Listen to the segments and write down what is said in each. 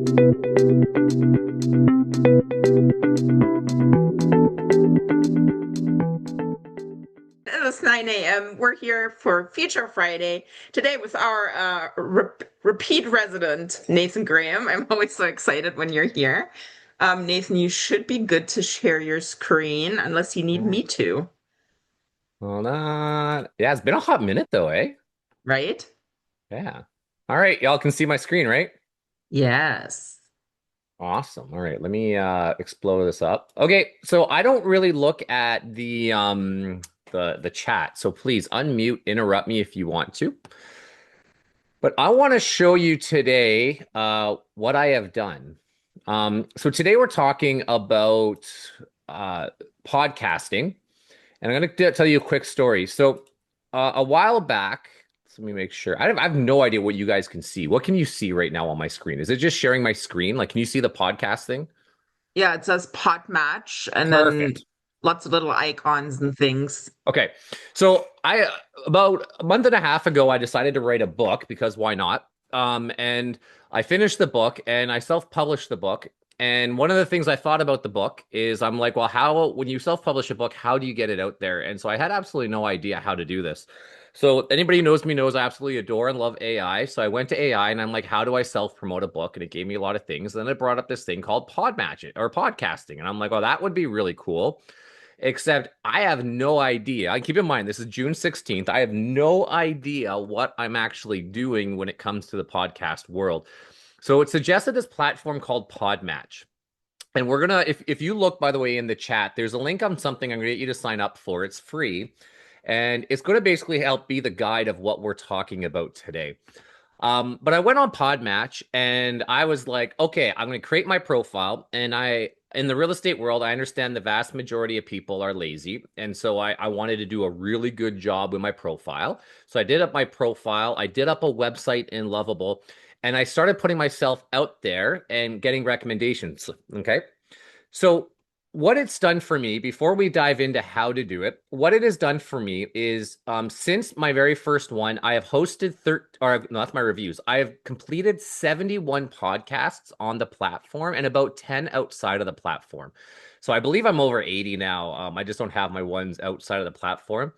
It's 9 a.m. We're here for Feature Friday today with our repeat resident, Nathan Graham. I'm always so excited when you're here. Nathan, you should be good to share your screen unless you need Yeah. me to, Hold on. Yeah, it's been a hot minute though, eh? right? Yeah. All right, y'all can see my screen, right? Yes. Awesome. All right, let me explode this up. Okay, so I don't really look at the chat. So please unmute, interrupt me if you want to. But I want to show you today what I have done. So today we're talking about uh podcasting. And I'm going to tell you a quick story. So, a while back, so let me make sure. I have no idea what you guys can see. What can you see right now on my screen? Is it just sharing my screen? Like, can you see the podcast thing? Yeah, it says pot match and then Perfect. lots of little icons and things. Okay. So, about a month and a half ago, I decided to write a book because why not? And I finished the book and I self-published the book. And one of the things I thought about the book is I'm like, well, when you self-publish a book, how do you get it out there? And so I had absolutely no idea how to do this. So anybody who knows me knows I absolutely adore and love AI. So I went to AI and I'm like, how do I self-promote a book? And it gave me a lot of things. And then it brought up this thing called Podmatch or podcasting. And I'm like, oh, that would be really cool. Except I have no idea. And keep in mind, this is June 16th. I have no idea what I'm actually doing when it comes to the podcast world. So it suggested this platform called Podmatch. And we're gonna, if you look, by the way, in the chat, there's a link on something I'm gonna get you to sign up for. It's free. And it's going to basically help be the guide of what we're talking about today. But I went on Podmatch and I was like, okay, I'm going to create my profile. And in the real estate world, I understand the vast majority of people are lazy. And so I wanted to do a really good job with my profile. So I did up my profile, I did up a website in Lovable, and I started putting myself out there and getting recommendations. Okay. So, what it's done for me, before we dive into how to do it, what it has done for me is since my very first one, I have hosted no, that's my reviews. I have completed 71 podcasts on the platform and about 10 outside of the platform. So I believe I'm over 80 now. I just don't have my ones outside of the platform.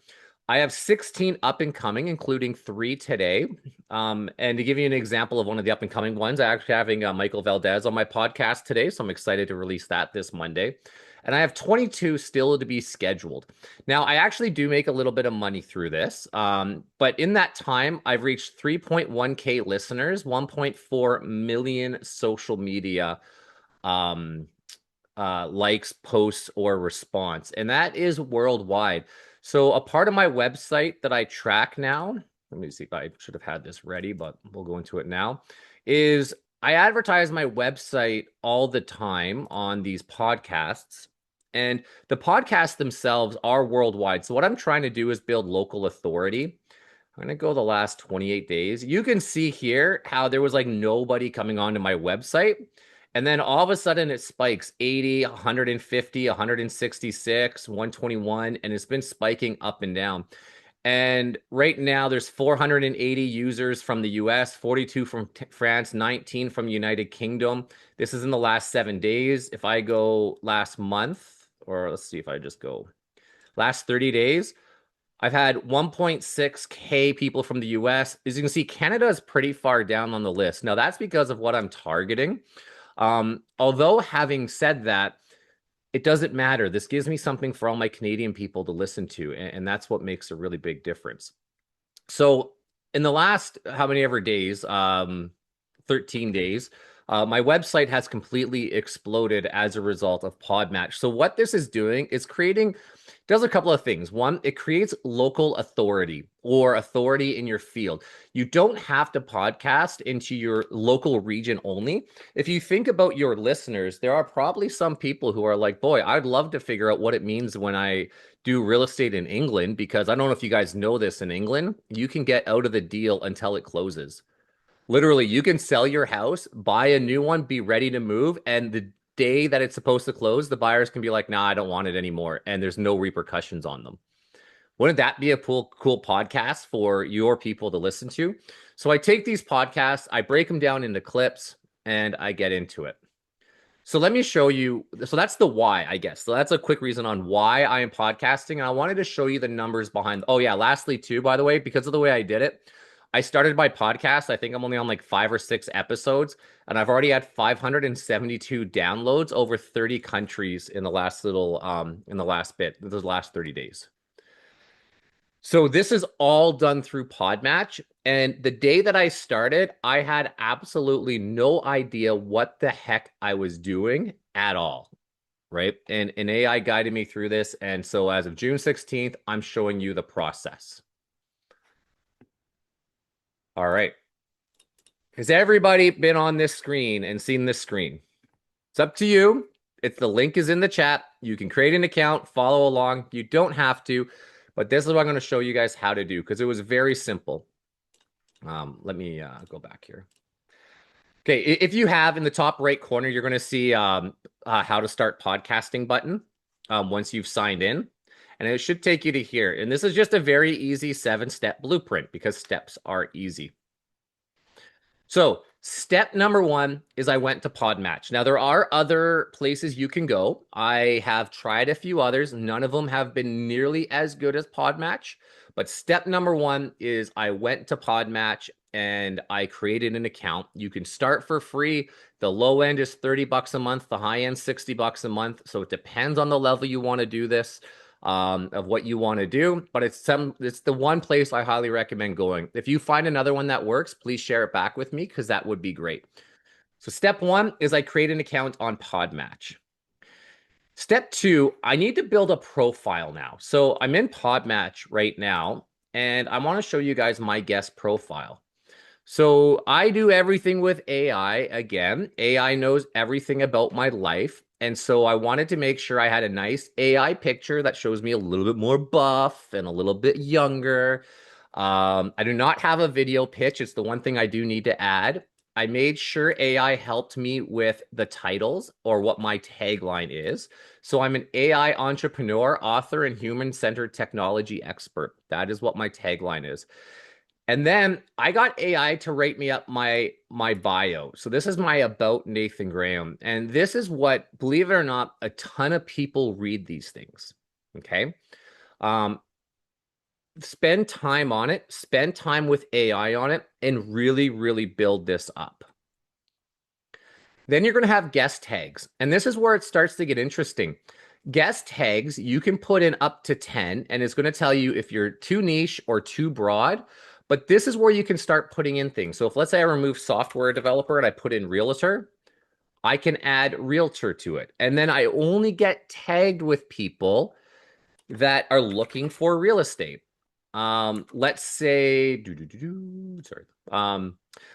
I have 16 up and coming, including three today. And to give you an example of one of the up and coming ones, I actually having Michael Valdez on my podcast today, so I'm excited to release that this Monday. And I have 22 still to be scheduled. Now, I actually do make a little bit of money through this, but in that time, I've reached 3.1K listeners, 1.4 million social media um, likes, posts, or response, and that is worldwide. So a part of my website that I track now, let me see if I should have had this ready, but we'll go into it now, is I advertise my website all the time on these podcasts. And the podcasts themselves are worldwide. So what I'm trying to do is build local authority. I'm going to go the last 28 days. You can see here how there was like nobody coming onto my website. And then all of a sudden it spikes 80, 150, 166, 121, and it's been spiking up and down. And right now there's 480 users from the US, 42 from France, 19 from United Kingdom. This is in the last 7 days. If I go last month, or let's see if I just go last 30 days, I've had 1.6K people from the US. As you can see, Canada is pretty far down on the list. Now, that's because of what I'm targeting. Although, having said that, it doesn't matter. This gives me something for all my Canadian people to listen to, and that's what makes a really big difference. So, in the last how many ever days, 13 days, my website has completely exploded as a result of Podmatch. So, what this is doing is does a couple of things. One, it creates local authority or authority in your field. You don't have to podcast into your local region only. If you think about your listeners, there are probably some people who are like, boy, I'd love to figure out what it means when I do real estate in England, because I don't know if you guys know this in England, you can get out of the deal until it closes. Literally, you can sell your house, buy a new one, be ready to move, and the day that it's supposed to close, the buyers can be like, nah, I don't want it anymore. And there's no repercussions on them. Wouldn't that be a cool podcast for your people to listen to? So I take these podcasts, I break them down into clips. and I get into it. So let me show you. So that's the why, I guess. So that's a quick reason on why I am podcasting. And I wanted to show you the numbers behind. Oh, yeah. Lastly, too, by the way, because of the way I did it, I started my podcast. I think I'm only on like 5 or 6 episodes, and I've already had 572 downloads over 30 countries in the last in the last 30 days. So this is all done through Podmatch. And the day that I started, I had absolutely no idea what the heck I was doing at all. Right. And an AI guided me through this. And so as of June 16th, I'm showing you the process. All right. Has everybody been on this screen and seen this screen? It's up to you. The link is in the chat. You can create an account, follow along. You don't have to, but this is what I'm going to show you guys how to do because it was very simple. Let me go back here. Okay, if you have in the top right corner, you're going to see how to start podcasting button once you've signed in. And it should take you to here. And this is just a very easy 7-step blueprint because steps are easy. So step number 1 is I went to Podmatch. Now, there are other places you can go. I have tried a few others. None of them have been nearly as good as Podmatch. But step number 1 is I went to Podmatch and I created an account. You can start for free. The low end is 30 bucks a month. The high end, 60 bucks a month. So it depends on the level you want to do this. Of what you want to do, but it's the one place I highly recommend going. If you find another one that works, please share it back with me because that would be great. So step 1 is I create an account on Podmatch. Step 2, I need to build a profile now. So I'm in Podmatch right now, and I want to show you guys my guest profile. So I do everything with AI. Again, AI knows everything about my life. And so I wanted to make sure I had a nice AI picture that shows me a little bit more buff and a little bit younger. I do not have a video pitch. It's the one thing I do need to add. I made sure AI helped me with the titles or what my tagline is. So I'm an AI entrepreneur, author, and human-centered technology expert. That is what my tagline is. And then I got AI to rate me up my bio. So this is my about Nathan Graham. And this is what, believe it or not, a ton of people read these things. Okay. Um, spend time on it, spend time with AI on it, and really, really build this up. Then you're going to have guest tags. And this is where it starts to get interesting. Guest tags, you can put in up to 10, and it's going to tell you if you're too niche or too broad. But this is where you can start putting in things. So if let's say I remove software developer and I put in realtor, I can add realtor to it. And then I only get tagged with people that are looking for real estate. Let's say,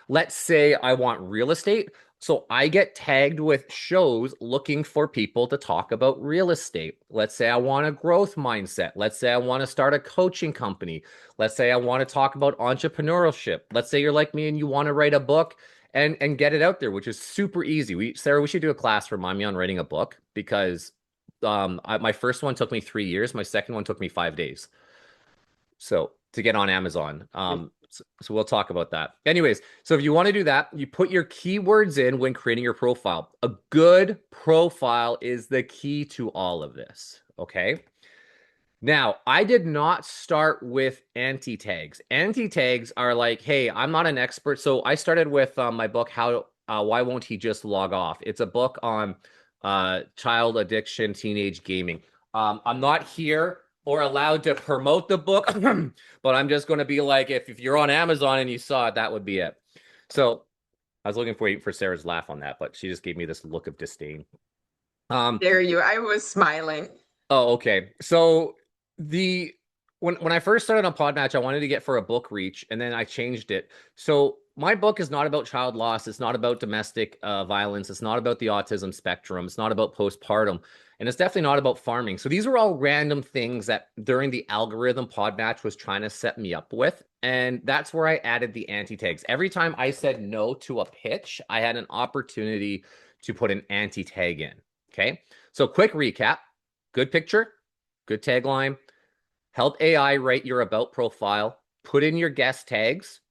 let's say I want real estate. So I get tagged with shows looking for people to talk about real estate. Let's say I want a growth mindset. Let's say I want to start a coaching company. Let's say I want to talk about entrepreneurship. Let's say you're like me and you want to write a book and get it out there, which is super easy. Sarah, we should do a class. Remind me on writing a book because my first one took me 3 years. My second one took me 5 days. So to get on Amazon. So we'll talk about that. Anyways, so if you want to do that, you put your keywords in when creating your profile. A good profile is the key to all of this. Okay. Now, I did not start with anti tags. Anti tags are like, hey, I'm not an expert. So I started with my book, Why Won't He Just Log Off? It's a book on child addiction, teenage gaming. I'm not here or allowed to promote the book, but I'm just going to be like, if you're on Amazon and you saw it, that would be it. So I was looking for Sarah's laugh on that, but she just gave me this look of disdain. There you, I was smiling. Oh, okay. So the when I first started on Podmatch, I wanted to get for a book reach, and then I changed it. So my book is not about child loss. It's not about domestic violence. It's not about the autism spectrum. It's not about postpartum, and it's definitely not about farming. So these were all random things that during the algorithm Podmatch was trying to set me up with, and that's where I added the anti tags. Every time I said no to a pitch, I had an opportunity to put an anti tag in. Okay. So quick recap, good picture, good tagline, help AI write your about profile, put in your guest tags,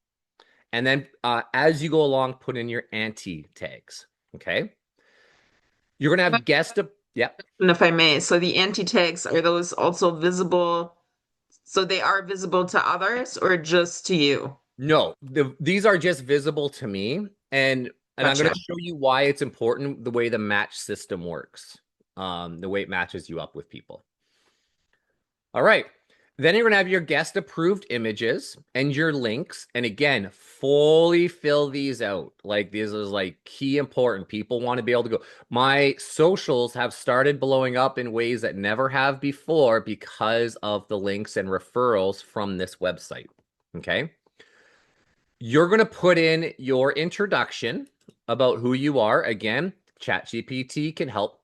And then as you go along, put in your anti tags. Okay. You're going to have guest. Yep. And if I may, so the anti tags, are those also visible? So they are visible to others or just to you? No, these are just visible to me. And I'm going Gotcha. to show you why it's important the way the match system works, the way it matches you up with people. All right. Then you're going to have your guest approved images and your links. And again, fully fill these out. Like these is like key important. People want to be able to go. My socials have started blowing up in ways that never have before because of the links and referrals from this website. Okay. You're going to put in your introduction about who you are. Again, ChatGPT can help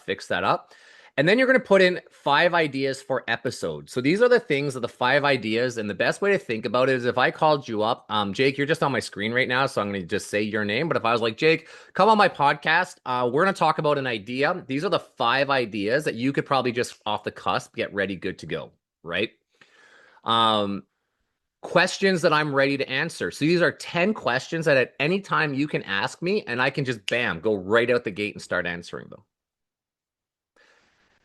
fix that up. And then you're going to put in 5 ideas for episodes. So these are the things of the 5 ideas. And the best way to think about it is if I called you up, Jake, you're just on my screen right now. So I'm going to just say your name. But if I was like, Jake, come on my podcast, we're going to talk about an idea. These are the 5 ideas that you could probably just off the cusp get ready, good to go. Right. Um, Questions that I'm ready to answer. So these are 10 questions that at any time you can ask me and I can just bam, go right out the gate and start answering them.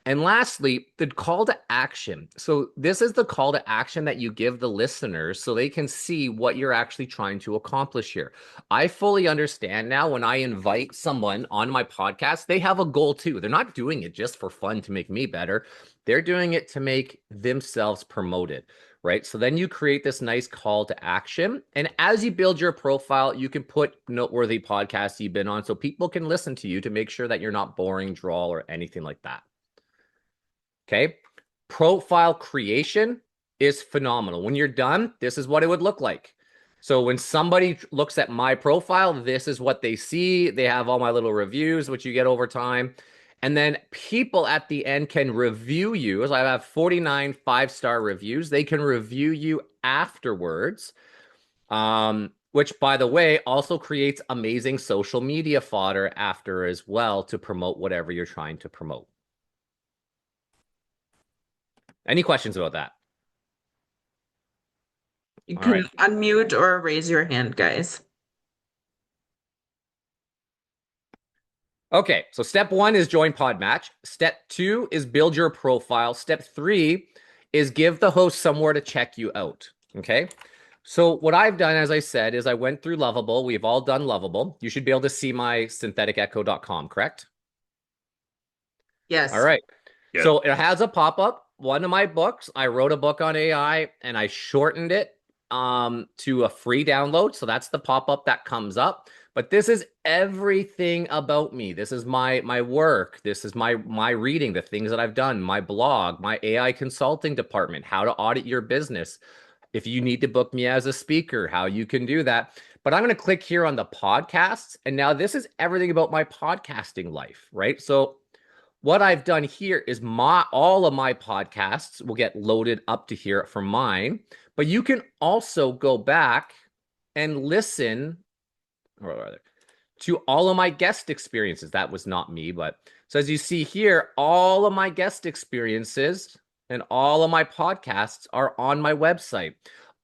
And lastly, the call to action. So this is the call to action that you give the listeners so they can see what you're actually trying to accomplish here. I fully understand now when I invite someone on my podcast, they have a goal too. They're not doing it just for fun to make me better. They're doing it to make themselves promoted, right? So then you create this nice call to action. And as you build your profile, you can put noteworthy podcasts you've been on so people can listen to you to make sure that you're not boring, drawl, or anything like that. Okay. Profile creation is phenomenal. When you're done, this is what it would look like. So when somebody looks at my profile, this is what they see. They have all my little reviews, which you get over time. And then people at the end can review you. As I have 49 5-star reviews, they can review you afterwards. Which, by the way, also creates amazing social media fodder after as well to promote whatever you're trying to promote. Any questions about that? You All right. can unmute or raise your hand, guys. Okay, so step 1 is join Podmatch. Step 2 is build your profile. Step 3 is give the host somewhere to check you out. Okay, so what I've done, as I said, is I went through Lovable. We've all done Lovable. You should be able to see my syntheticecho.com, correct? All Yes. right. Yeah. So it has a pop-up. One of my books, I wrote a book on AI and I shortened it to a free download. So that's the pop-up that comes up. But this is everything about me. This is my work. This is my reading, the things that I've done, my blog, my AI consulting department, how to audit your business. If you need to book me as a speaker, how you can do that. But I'm going to click here on the podcasts. And now this is everything about my podcasting life, right? So what I've done here is all of my podcasts will get loaded up to here from mine, but you can also go back and listen or rather, to all of my guest experiences. That was not me, but so as you see here, all of my guest experiences and all of my podcasts are on my website.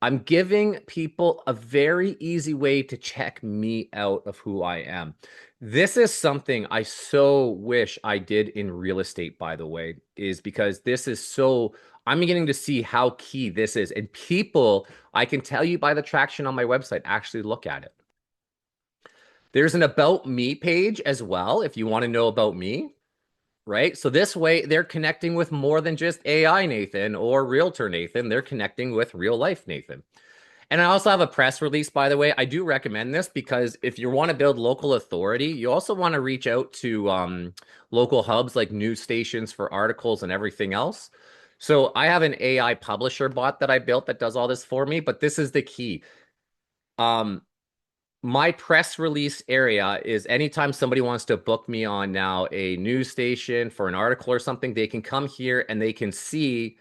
I'm giving people a very easy way to check me out of who I am. This is something I so wish I did in real estate, by the way, is because this is so, I'm beginning to see how key this is. And people, I can tell you by the traction on my website, actually look at it. There's an about me page as well, if you want to know about me, right? So this way they're connecting with more than just AI Nathan or Realtor Nathan. They're connecting with real life Nathan. And I also have a press release, by the way. I do recommend this because if you want to build local authority, you also want to reach out to local hubs like news stations for articles and everything else. So I have an AI publisher bot that I built that does all this for me, but this is the key. My press release area is anytime somebody wants to book me on now a news station for an article or something, they can come here and they can see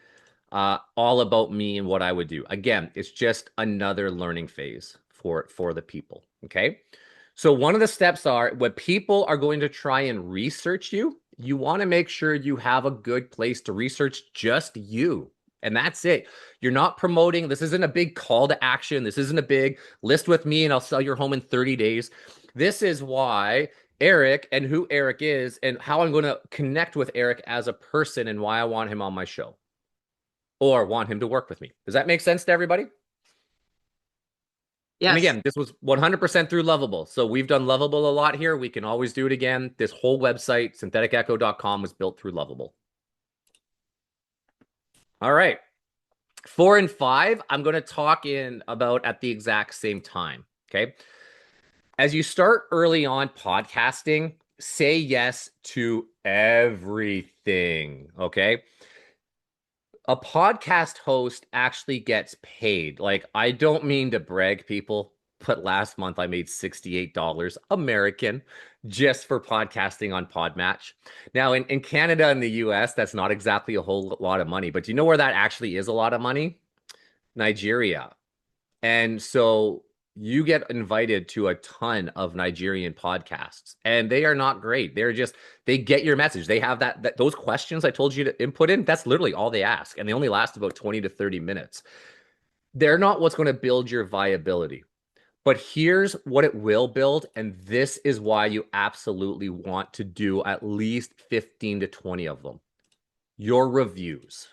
all about me and what I would do. Again, it's just another learning phase for the people. Okay. So one of the steps are when people are going to try and research you, you want to make sure you have a good place to research just you. And that's it. You're not promoting. This isn't a big call to action. This isn't a big list with me and I'll sell your home in 30 days. This is why Eric and who Eric is and how I'm going to connect with Eric as a person and why I want him on my show or want him to work with me. Does that make sense to everybody? And Yes. again, this was 100% through Lovable. So we've done Lovable a lot here. We can always do it again. This whole website, syntheticecho.com, was built through Lovable. All right. 4 and 5, I'm going to talk in about at the exact same time. Okay. As you start early on podcasting, say yes to everything. Okay. A podcast host actually gets paid. Like, I don't mean to brag, people, but last month I made $68 American just for podcasting on Podmatch. Now, in Canada and the US, that's not exactly a whole lot of money, but do you know where that actually is a lot of money? Nigeria. And so you get invited to a ton of Nigerian podcasts, and they are not great. They're just, they get your message. They have that those questions I told you to input in. That's literally all they ask, and they only last about 20 to 30 minutes. They're not what's going to build your viability. But here's what it will build, and this is why you absolutely want to do at least 15 to 20 of them. Your reviews.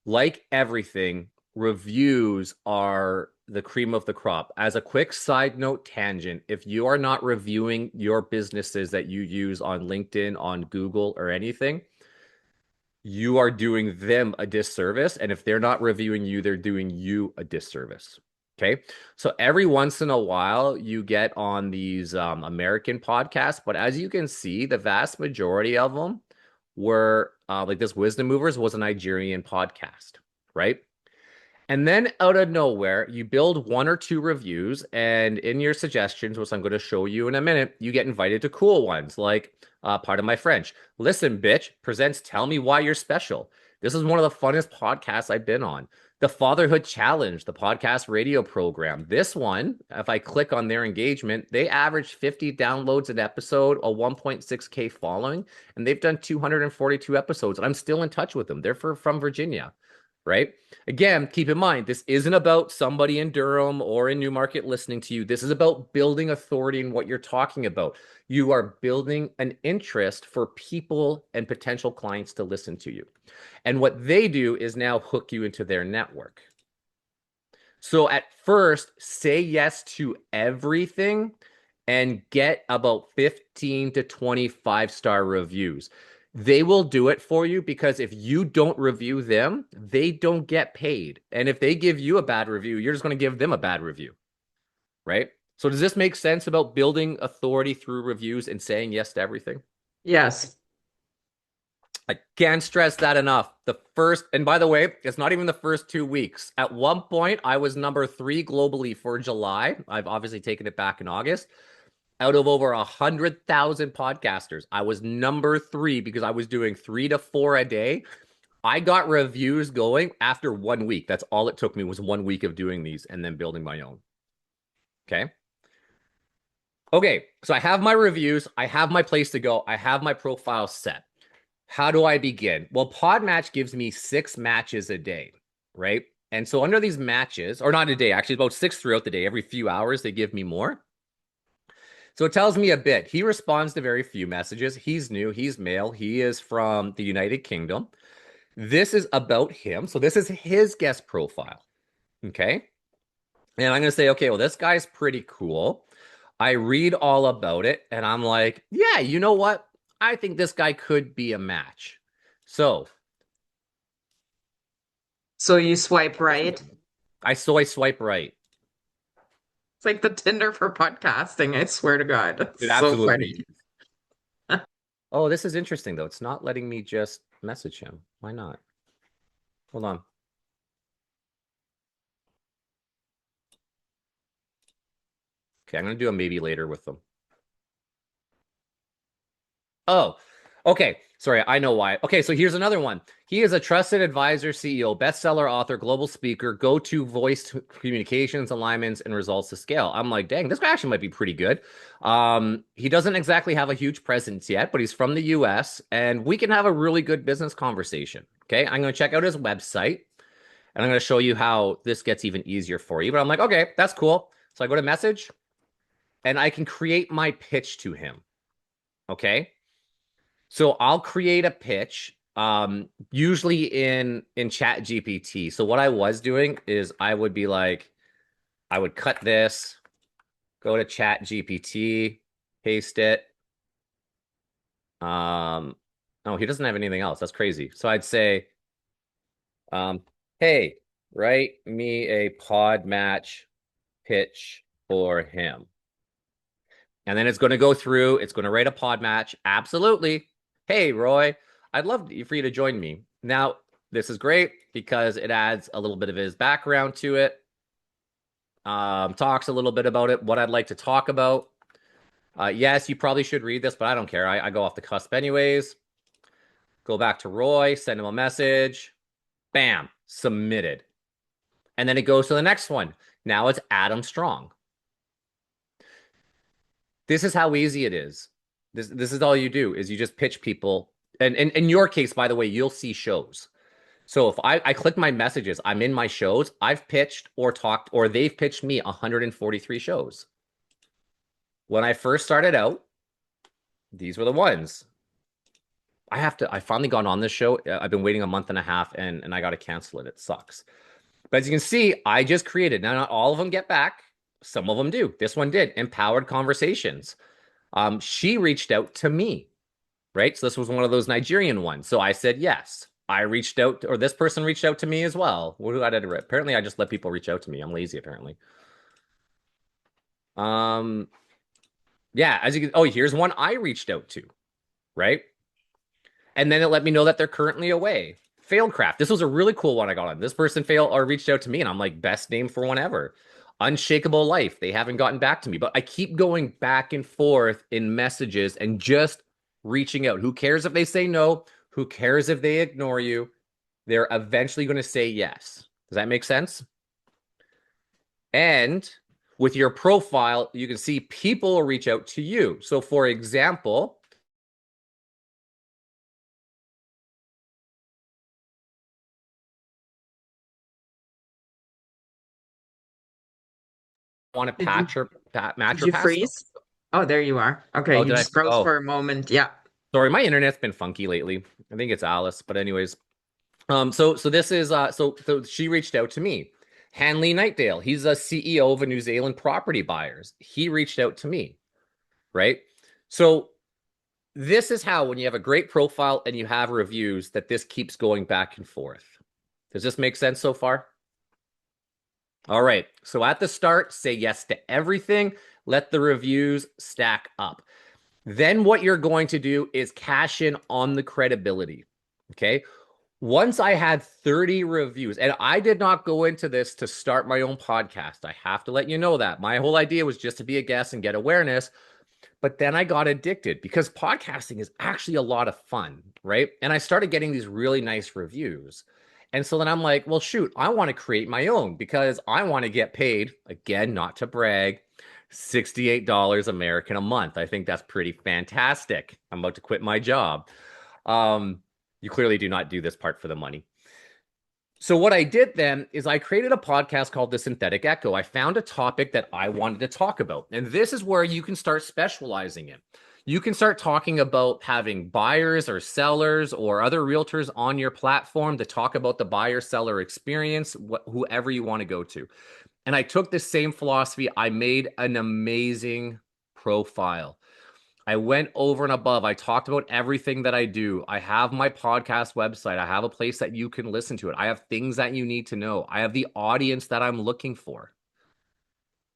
Like everything, reviews are the cream of the crop. As a quick side note tangent, if you are not reviewing your businesses that you use on LinkedIn, on Google, or anything, you are doing them a disservice. And if they're not reviewing you, they're doing you a disservice. Okay. So every once in a while, you get on these American podcasts. But as you can see, the vast majority of them were like this Wisdom Movers was a Nigerian podcast, right? And then out of nowhere, you build 1 or 2 reviews, and in your suggestions, which I'm going to show you in a minute, you get invited to cool ones like Pardon My French. Listen, bitch presents Tell Me Why You're Special. This is one of the funnest podcasts I've been on. The Fatherhood Challenge, the podcast radio program. This one, if I click on their engagement, they average 50 downloads an episode, a 1.6K following, and they've done 242 episodes, and I'm still in touch with them. They're from Virginia, right? Again, keep in mind, this isn't about somebody in Durham or in Newmarket listening to you. This is about building authority in what you're talking about. You are building an interest for people and potential clients to listen to you. And what they do is now hook you into their network. So at first, say yes to everything and get about 15 to 25-star reviews. They will do it for you because if you don't review them, they don't get paid. And if they give you a bad review, you're just going to give them a bad review, right? So does this make sense about building authority through reviews and saying yes to everything? Yes. I can't stress that enough. The first, and by the way, it's not even the first 2 weeks. At one point, I was number 3 globally for July. I've obviously taken it back in August. Out of over 100,000 podcasters, I was number 3 because I was doing 3 to 4 a day. I got reviews going after 1 week. That's all it took me was 1 week of doing these and then building my own. Okay. Okay. So I have my reviews. I have my place to go. I have my profile set. How do I begin? Well, Podmatch gives me 6 matches a day, right? And so under these matches, or not a day, actually about 6 throughout the day, every few hours, they give me more. So it tells me a bit. He responds to very few messages. He's new. He's male. He is from the United Kingdom. This is about him. So this is his guest profile. Okay. And I'm going to say, okay, well, this guy's pretty cool. I read all about it and I'm like, yeah, you know what? I think this guy could be a match. So So you swipe right. I swipe right. It's like the Tinder for podcasting, I swear to God. It It's so absolutely funny. is. Oh, this is interesting though. It's not letting me just message him. Why not? Hold on. Okay, I'm gonna do a maybe later with them. Oh, okay. Sorry, I know why. Okay, so here's another one. He is a trusted advisor, CEO, bestseller author, global speaker, go-to voice communications, alignments, and results to scale. I'm like, dang, this guy actually might be pretty good. He doesn't exactly have a huge presence yet, but he's from the US, and we can have a really good business conversation. Okay, I'm going to check out his website and I'm going to show you how this gets even easier for you. But I'm like, okay, that's cool. So I go to message and I can create my pitch to him. Okay. So I'll create a pitch, usually in Chat GPT. So what I was doing is I would be like, I would cut this, go to Chat GPT, paste it. Oh, he doesn't have anything else. That's crazy. So I'd say, um, hey, write me a pod match pitch for him. And then it's going to go through, it's going to rate a pod match. Absolutely. Hey, Roy, I'd love for you to join me. Now, this is great because it adds a little bit of his background to it, talks a little bit about it, what I'd like to talk about. Yes, you probably should read this, but I don't care. I go off the cusp anyways. Go back to Roy, send him a message. Bam, submitted. And then it goes to the next one. Now it's Adam Strong. This is how easy it is. This is all you do is you just pitch people. And in your case, by the way, you'll see shows. So if I click my messages, I'm in my shows. I've pitched or talked, or they've pitched me 143 shows. When I first started out, these were the ones. I finally got on this show. I've been waiting a month and a half and I got to cancel it. It sucks. But as you can see, I just created. Now, not all of them get back. Some of them do. This one did. Empowered Conversations. She reached out to me, right? So this was one of those Nigerian ones. So I said yes. I reached out, or this person reached out to me as well. What did I do? Apparently, I just let people reach out to me. I'm lazy, apparently. Um, yeah, as you can, oh, here's one I reached out to, right? And then it let me know that they're currently away. Failed Craft. This was a really cool one I got on. This person failed or reached out to me, and I'm like, best name for one ever. Unshakable Life. They haven't gotten back to me, but I keep going back and forth in messages and just reaching out. Who cares if they say no? Who cares if they ignore you? They're eventually going to say yes. Does that make sense? And with your profile, you can see people will reach out to you. So, for example, want to Did you match did or you pass them. freeze? Oh, there you are. Okay, Oh, you did I? just froze Oh, for a moment. Yeah. sorry. My internet's been funky lately. I think it's Alice, but anyways. So this is so she reached out to me. Hanley Nightdale, he's a CEO of a New Zealand property buyers. He reached out to me, right? So this is how when you have a great profile and you have reviews that this keeps going back and forth. Does this make sense so far? All right. So at the start, say yes to everything. Let the reviews stack up. Then what you're going to do is cash in on the credibility. Okay. Once I had 30 reviews, and I did not go into this to start my own podcast. I have to let you know that. My whole idea was just to be a guest and get awareness. But then I got addicted because podcasting is actually a lot of fun, right? And I started getting these really nice reviews. And so then I'm like, well, shoot, I want to create my own because I want to get paid, again, not to brag, $68 American a month. I think that's pretty fantastic. I'm about to quit my job. You clearly do not do this part for the money. So what I did then is I created a podcast called The Synthetic Echo. I found a topic that I wanted to talk about. And this is where you can start specializing in. You can start talking about having buyers or sellers or other realtors on your platform to talk about the buyer seller experience, whoever you want to go to. And I took this same philosophy. I made an amazing profile. I went over and above. I talked about everything that I do. I have my podcast website. I have a place that you can listen to it. I have things that you need to know. I have the audience that I'm looking for.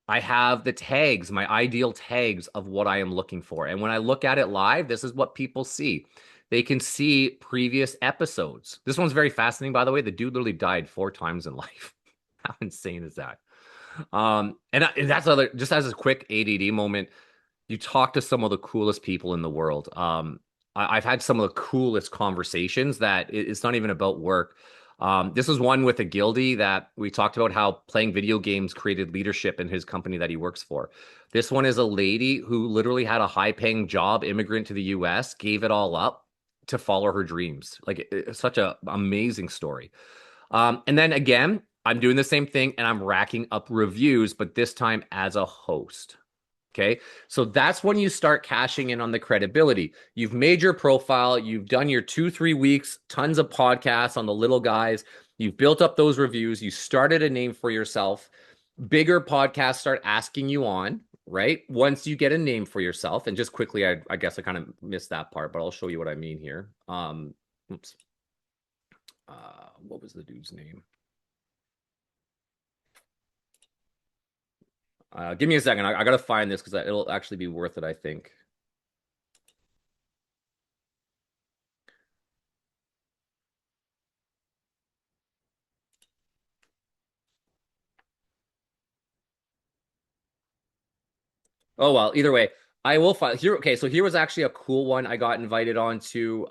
I have the tags, my ideal tags of what I am looking for. And when I look at it live, this is what people see. They can see previous episodes. This one's very fascinating, by the way. The dude literally died 4 times in life. How insane is that? And that's other, just as a quick ADD moment, you talk to some of the coolest people in the world. I've had some of the coolest conversations that it's not even about work. This was one with a guildie that we talked about how playing video games created leadership in his company that he works for. This one is a lady who literally had a high paying job, immigrant to the US, gave it all up to follow her dreams. Like it's such a amazing story. And then again, I'm doing the same thing and I'm racking up reviews, but this time as a host. Okay. So that's when you start cashing in on the credibility. You've made your profile, you've done your 2, 3 weeks, tons of podcasts on the little guys, you've built up those reviews, you started a name for yourself. Bigger podcasts start asking you on, right? Once you get a name for yourself. And just quickly, I guess I kind of missed that part, but I'll show you what I mean here. Oops. What was the dude's name? Give me a second. I gotta find this because it'll actually be worth it, I think. Oh well, either way, I will find here. Okay, so here was actually a cool one I got invited on to.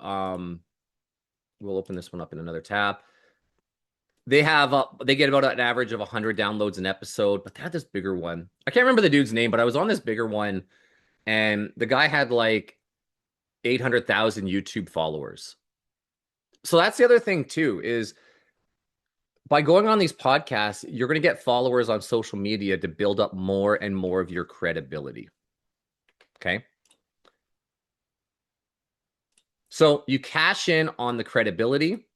We'll open this one up in another tab. They get about an average of 100 downloads an episode, but they had this bigger one. I can't remember the dude's name, but I was on this bigger one, and the guy had like 800,000 YouTube followers. So that's the other thing too, is by going on these podcasts, you're going to get followers on social media to build up more and more of your credibility. Okay. So you cash in on the credibility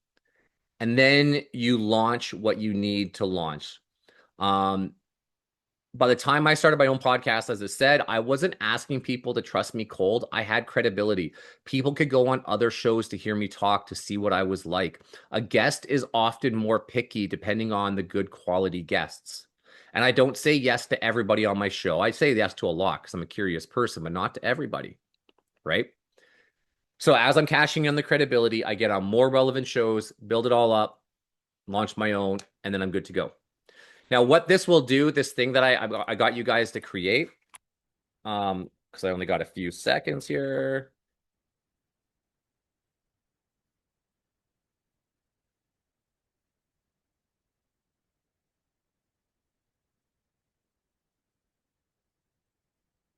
and then you launch what you need to launch. Um, by the time I started my own podcast, as I said, I wasn't asking people to trust me cold. I had credibility. People could go on other shows to hear me talk to see what I was like. A guest is often more picky depending on the good quality guests. And I don't say yes to everybody on my show. I say yes to a lot because I'm a curious person, but not to everybody, right? So as I'm cashing in the credibility, I get on more relevant shows, build it all up, launch my own, and then I'm good to go. Now, what this will do, this thing that I got you guys to create, because I only got a few seconds here.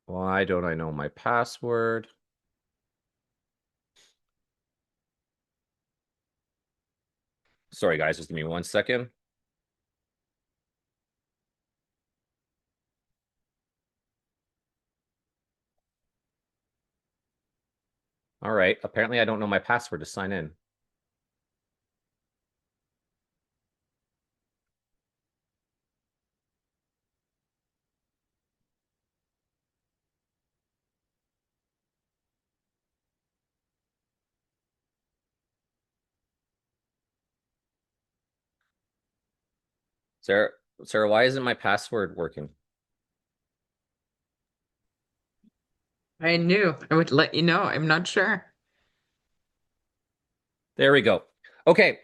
Why don't I know my password? Sorry, guys, just give me 1 second. All right, apparently I don't know my password to sign in. Sarah, Sarah, why isn't my password working? I knew I would let you know. I'm not sure. There we go. Okay,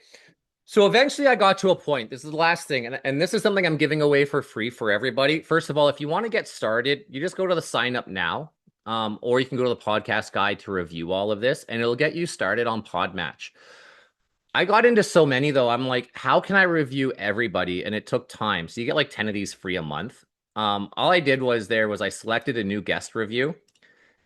so eventually I got to a point. This is the last thing, and this is something I'm giving away for free for everybody. First of all, if you want to get started, you just go to the sign up now, or you can go to the podcast guide to review all of this, and it'll get you started on Podmatch. I got into so many though. I'm like, how can I review everybody? And it took time. So you get like 10 of these free a month. All I did was I selected a new guest review.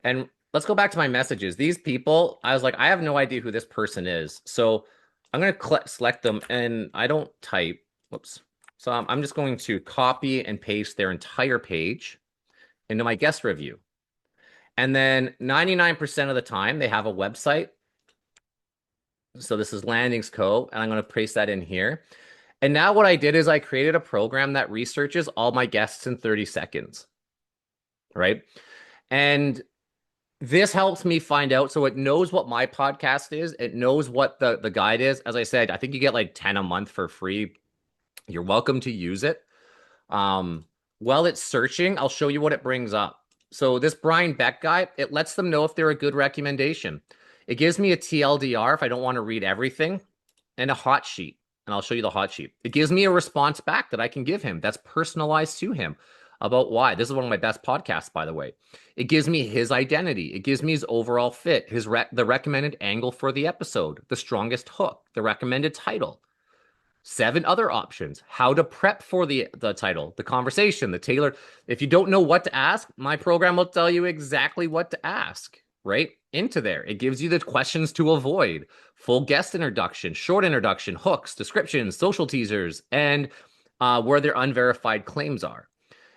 And let's go back to my messages. These people, I was like, I have no idea who this person is. So I'm going to select them and I don't type. Whoops. So I'm just going to copy and paste their entire page into my guest review. And then 99% of the time, they have a website. So this is Landings Co. And I'm going to paste that in here. And now what I did is I created a program that researches all my guests in 30 seconds. Right. And this helps me find out. So it knows what my podcast is. It knows what the guide is. As I said, I think you get like 10 a month for free. You're welcome to use it. While it's searching, I'll show you what it brings up. So this Brian Beck guy, it lets them know if they're a good recommendation. It gives me a TLDR if I don't want to read everything and a hot sheet. And I'll show you the hot sheet. It gives me a response back that I can give him that's personalized to him about why. This is one of my best podcasts, by the way. It gives me his identity. It gives me his overall fit, the recommended angle for the episode, the strongest hook, the recommended title, 7 other options, how to prep for the title, the conversation, the tailored. If you don't know what to ask, my program will tell you exactly what to ask. right into there. It gives you the questions to avoid, full guest introduction, short introduction, hooks, descriptions, social teasers, and where their unverified claims are.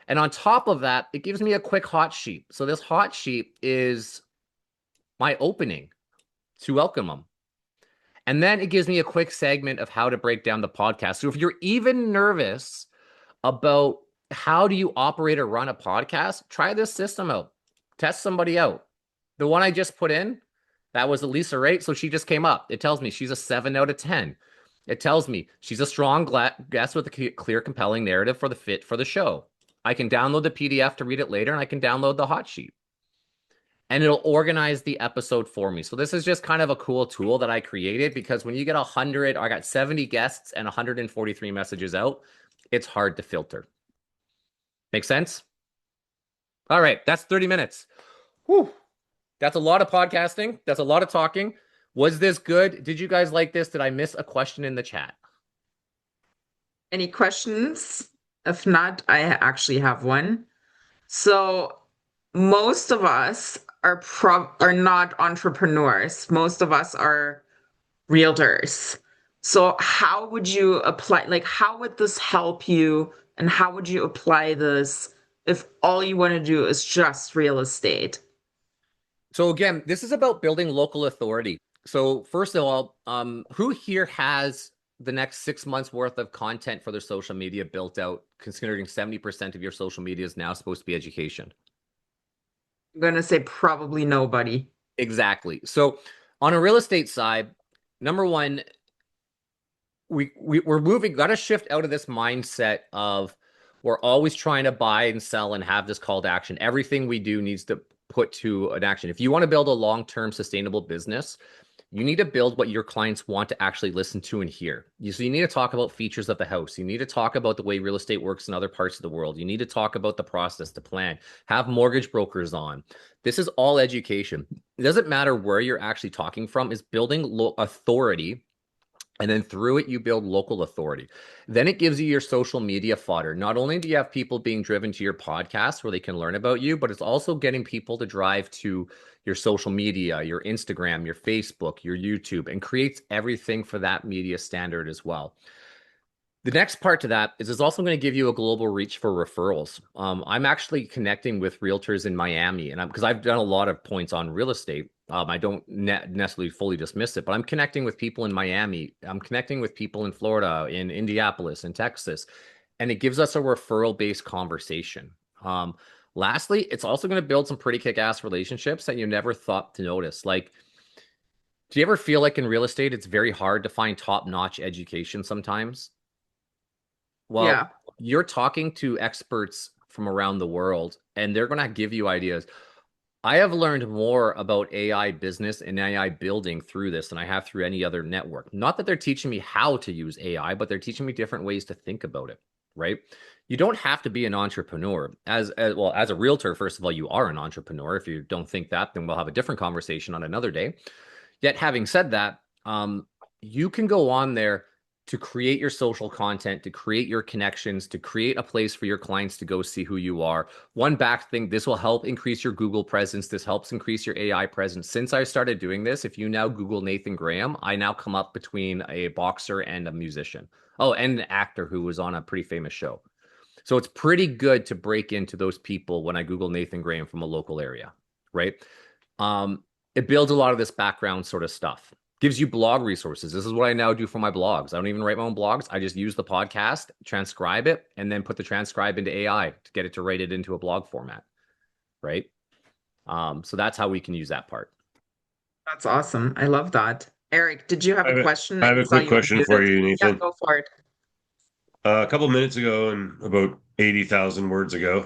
And on top of that, it gives me a quick hot sheet. So this hot sheet is my opening to welcome them. And then it gives me a quick segment of how to break down the podcast. So if you're even nervous about how do you operate or run a podcast, try this system out. Test somebody out. The one I just put in, that was Elisa Rate. So she just came up. It tells me she's a 7 out of 10. It tells me she's a strong guest with a clear, compelling narrative for the fit for the show. I can download the PDF to read it later, and I can download the hot sheet. And it'll organize the episode for me. So this is just kind of a cool tool that I created because when you get 100, I got 70 guests and 143 messages out, it's hard to filter. Make sense? All right, that's 30 minutes. Whew. That's a lot of podcasting. That's a lot of talking. Was this good? Did you guys like this? Did I miss a question in the chat? Any questions? If not, I actually have one. So most of us are not entrepreneurs. Most of us are realtors. So how would you apply, like, how would this help you? And how would you apply this if all you want to do is just real estate? So again, this is about building local authority. So first of all, who here has the next 6 months worth of content for their social media built out, considering 70% of your social media is now supposed to be education? I'm going to say probably nobody. Exactly. So on a real estate side, number one, we're moving, got to shift out of this mindset of we're always trying to buy and sell and have this call to action. Everything we do needs to put to an action. If you want to build a long-term sustainable business, you need to build what your clients want to actually listen to and hear. So you need to talk about features of the house. You need to talk about the way real estate works in other parts of the world. You need to talk about the process, the plan, have mortgage brokers on. This is all education. It doesn't matter where you're actually talking from, is building authority. And then through it, you build local authority. Then it gives you your social media fodder. Not only do you have people being driven to your podcast where they can learn about you, but it's also getting people to drive to your social media, your Instagram, your Facebook, your YouTube, and creates everything for that media standard as well. The next part to that is it's also going to give you a global reach for referrals. I'm actually connecting with realtors in Miami, and because I've done a lot of points on real estate, I don't necessarily fully dismiss it, but I'm connecting with people in Miami. I'm connecting with people in Florida, in Indianapolis, in Texas, and it gives us a referral-based conversation. Lastly, it's also going to build some pretty kick-ass relationships that you never thought to notice. Like, do you ever feel like in real estate, it's very hard to find top-notch education sometimes? Well, Yeah. you're talking to experts from around the world, and they're going to give you ideas. I have learned more about AI business and AI building through this than I have through any other network. Not that they're teaching me how to use AI, but they're teaching me different ways to think about it, right? You don't have to be an entrepreneur. As well, as a realtor, first of all, you are an entrepreneur. If you don't think that, then we'll have a different conversation on another day. Yet, having said that, you can go on there to create your social content, to create your connections, to create a place for your clients to go see who you are. One back thing, this will help increase your Google presence. This helps increase your AI presence. Since I started doing this, if you now Google Nathan Graham, I now come up between a boxer and a musician. Oh, and an actor who was on a pretty famous show. So it's pretty good to break into those people when I Google Nathan Graham from a local area, right? It builds a lot of this background sort of stuff. Gives you blog resources. This is what I now do for my blogs. I don't even write my own blogs. I just use the podcast, transcribe it, and then put the transcribe into AI to get it to write it into a blog format, right? So that's how we can use that part. That's awesome. I love that. Eric, did you have I a have a, question? I I have a saw quick you question for unmuted. you, Yeah, Nathan. go for it. A couple minutes ago, and about 80,000 words ago,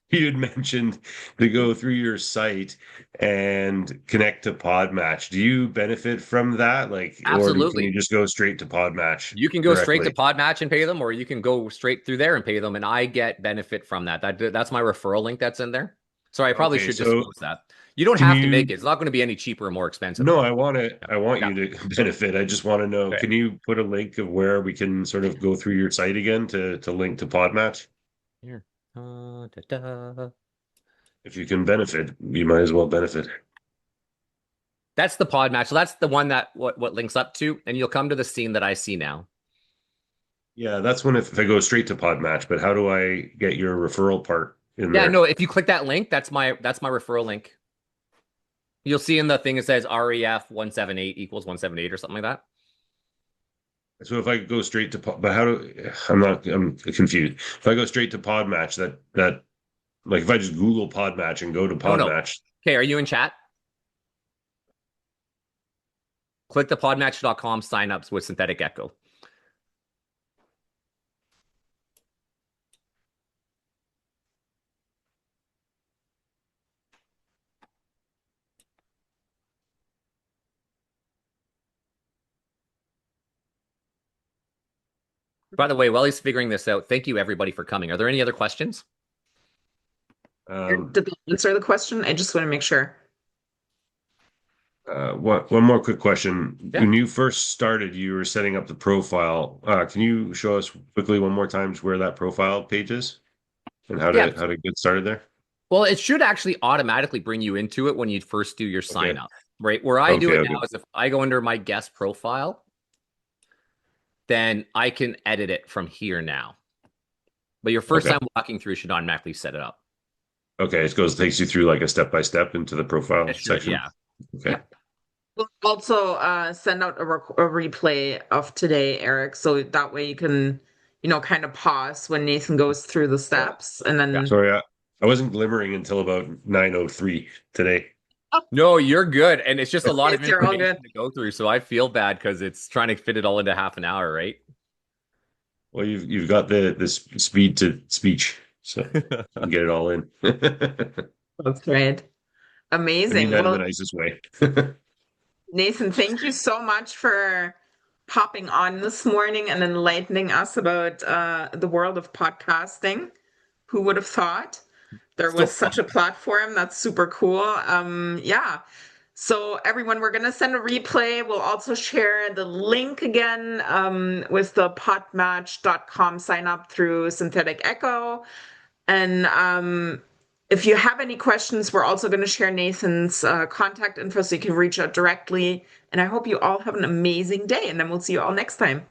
you had mentioned to go through your site and connect to Podmatch. Do you benefit from that? Like, or can you Absolutely. just go straight to Podmatch You can go straight to directly? Podmatch and pay them, or you can go straight through there and pay them, and I get benefit from that. That's my referral link that's in there. Sorry, I probably Okay, should so disclose that. You don't can have to make you? it. It's not going to be any cheaper or more expensive. No, I want Yeah. you to benefit. I just want to know, Okay. can you put a link of where we can sort of go through your site again to link to Podmatch? Here. Da, da. If you can benefit, you might as well benefit. That's the pod match. So that's the one that what links up to, and you'll come to the scene that I see now. Yeah, that's when if I go straight to pod match, but how do I get your referral part in Yeah, there? no, if you click that link, that's my referral link. You'll see in the thing it says REF 178 equals 178 or something like that. So if I go straight to pod, but I'm confused. If I go straight to pod match, that like if I just Google pod match and go to No, pod no. match. Okay, are you in chat? Click the podmatch.com signups with Synthetic Echo. By the way, while he's figuring this out, thank you everybody for coming. Are there any other questions? Um, Did they answer the question? I just want to make sure. one more quick question. Yeah. When you first started, you were setting up the profile. Can you show us quickly one more time where that profile page is and Yeah. how to get started there? Well, it should actually automatically bring you into it when you first do your Okay. sign up, right? Where I do Okay. it Okay. now is if I go under my guest profile, then I can edit it from here now. But your first Okay. time walking through should automatically set it up. Okay. It takes you through like a step by step into the profile It should, section. yeah. Okay. Yep. We'll also send out a replay of today, Eric, so that way you can, kind of pause when Nathan goes through the Oh, steps and then. sorry. I wasn't glimmering until about 9:03 today. Oh, No, you're good. And it's just a lot of you're all information good. to go through. So I feel bad because it's trying to fit it all into half an hour, right? Well, you've got the speed to speech, so you can get it all in. That's right. I mean Amazing. that in the Well, nicest way. Nathan, thank you so much for popping on this morning and enlightening us about the world of podcasting. Who would have thought there So was fun. such a platform? That's super cool. Yeah. So, everyone, we're going to send a replay. We'll also share the link again with the podmatch.com sign up through Synthetic Echo. And if you have any questions, we're also going to share Nathan's contact info so you can reach out directly. And I hope you all have an amazing day, and then we'll see you all next time.